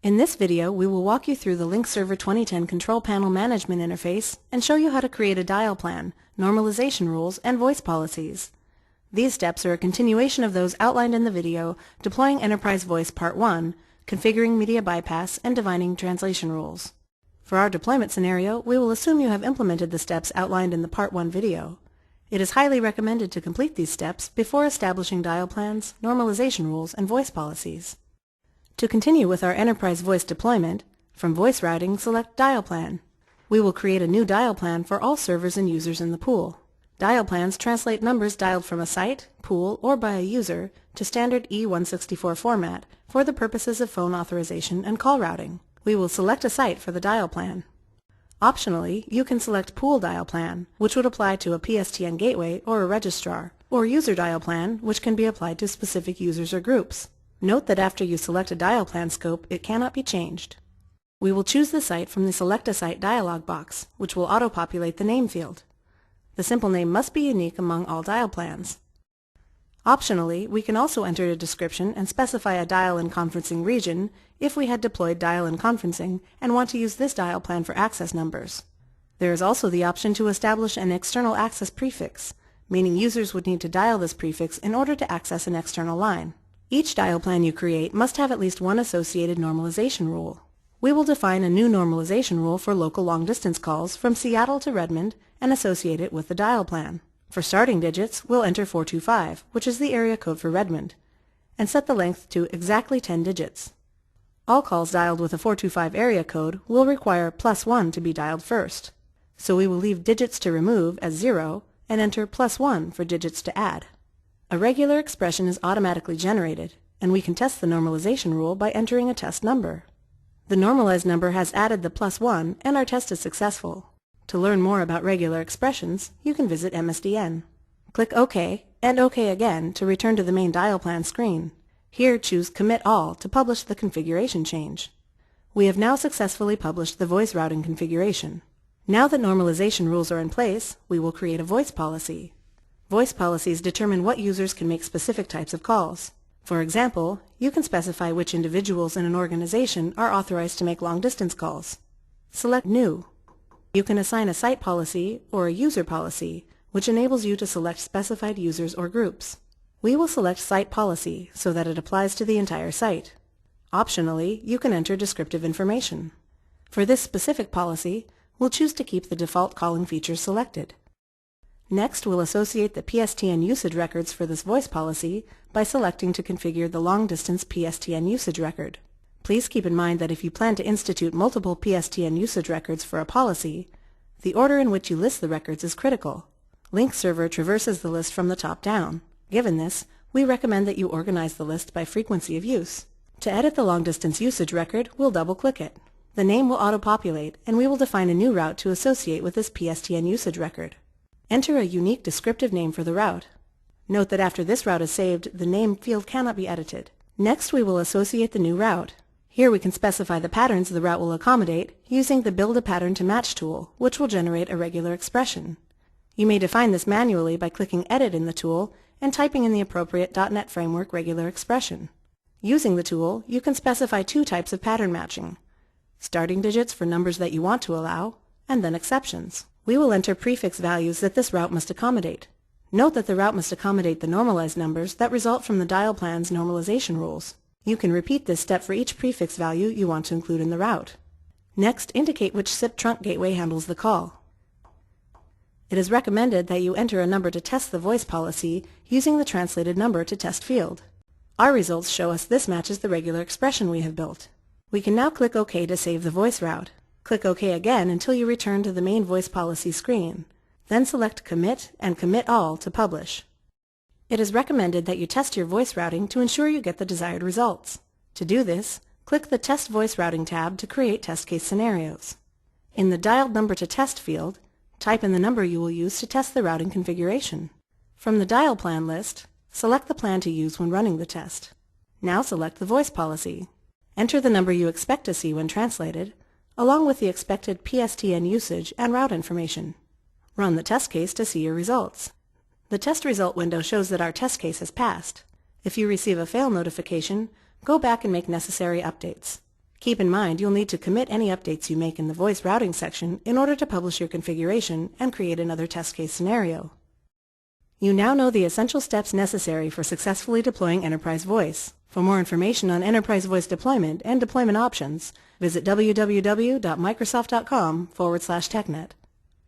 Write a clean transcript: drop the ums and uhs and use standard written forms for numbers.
In this video, we will walk you through the Lync Server 2010 Control Panel Management Interface and show you how to create a dial plan, normalization rules, and voice policies. These steps are a continuation of those outlined in the video, Deploying Enterprise Voice Part 1, Configuring Media Bypass, and Defining Translation Rules. For our deployment scenario, we will assume you have implemented the steps outlined in the Part 1 video. It is highly recommended to complete these steps before establishing dial plans, normalization rules, and voice policies. To continue with our enterprise voice deployment, from voice routing, select Dial Plan. We will create a new dial plan for all servers and users in the pool. Dial plans translate numbers dialed from a site, pool, or by a user to standard E164 format for the purposes of phone authorization and call routing. We will select a site for the dial plan. Optionally, you can select Pool Dial Plan, which would apply to a PSTN gateway or a registrar, or User Dial Plan, which can be applied to specific users or groups. Note that after you select a dial plan scope, it cannot be changed. We will choose the site from the Select a Site dialog box, which will auto-populate the name field. The simple name must be unique among all dial plans. Optionally, we can also enter a description and specify a dial and conferencing region if we had deployed dial and conferencing and want to use this dial plan for access numbers. There is also the option to establish an external access prefix, meaning users would need to dial this prefix in order to access an external line. Each dial plan you create must have at least one associated normalization rule. We will define a new normalization rule for local long-distance calls from Seattle to Redmond and associate it with the dial plan. For starting digits, we'll enter 425, which is the area code for Redmond, and set the length to exactly 10 digits. All calls dialed with a 425 area code will require +1 to be dialed first, so we will leave digits to remove as 0 and enter +1 for digits to add. A regular expression is automatically generated, and we can test the normalization rule by entering a test number. The normalized number has added the +1 and our test is successful. To learn more about regular expressions, you can visit MSDN. Click OK and OK again to return to the main dial plan screen. Here choose Commit All to publish the configuration change. We have now successfully published the voice routing configuration. Now that normalization rules are in place, we will create a voice policy. Voice policies determine what users can make specific types of calls. For example, you can specify which individuals in an organization are authorized to make long-distance calls. Select New. You can assign a site policy or a user policy, which enables you to select specified users or groups. We will select Site Policy so that it applies to the entire site. Optionally, you can enter descriptive information. For this specific policy, we'll choose to keep the default calling features selected. Next, we'll associate the PSTN usage records for this voice policy by selecting to configure the long-distance PSTN usage record. Please keep in mind that if you plan to institute multiple PSTN usage records for a policy, the order in which you list the records is critical. Lync Server traverses the list from the top down. Given this, we recommend that you organize the list by frequency of use. To edit the long-distance usage record, we'll double-click it. The name will auto-populate, and we will define a new route to associate with this PSTN usage record. Enter a unique descriptive name for the route. Note that after this route is saved, the name field cannot be edited. Next, we will associate the new route. Here we can specify the patterns the route will accommodate using the Build a Pattern to Match tool, which will generate a regular expression. You may define this manually by clicking Edit in the tool and typing in the appropriate .NET Framework regular expression. Using the tool, you can specify two types of pattern matching: starting digits for numbers that you want to allow, and then exceptions. We will enter prefix values that this route must accommodate. Note that the route must accommodate the normalized numbers that result from the dial plan's normalization rules. You can repeat this step for each prefix value you want to include in the route. Next, indicate which SIP trunk gateway handles the call. It is recommended that you enter a number to test the voice policy using the translated number to test field. Our results show us this matches the regular expression we have built. We can now click OK to save the voice route. Click OK again until you return to the main voice policy screen. Then select Commit and Commit All to publish. It is recommended that you test your voice routing to ensure you get the desired results. To do this, click the Test Voice Routing tab to create test case scenarios. In the Dialed Number to Test field, type in the number you will use to test the routing configuration. From the Dial Plan list, select the plan to use when running the test. Now select the voice policy. Enter the number you expect to see when translated, along with the expected PSTN usage and route information. Run the test case to see your results. The test result window shows that our test case has passed. If you receive a fail notification, go back and make necessary updates. Keep in mind you'll need to commit any updates you make in the voice routing section in order to publish your configuration and create another test case scenario. You now know the essential steps necessary for successfully deploying Enterprise Voice. For more information on Enterprise Voice deployment and deployment options, visit www.microsoft.com/technet.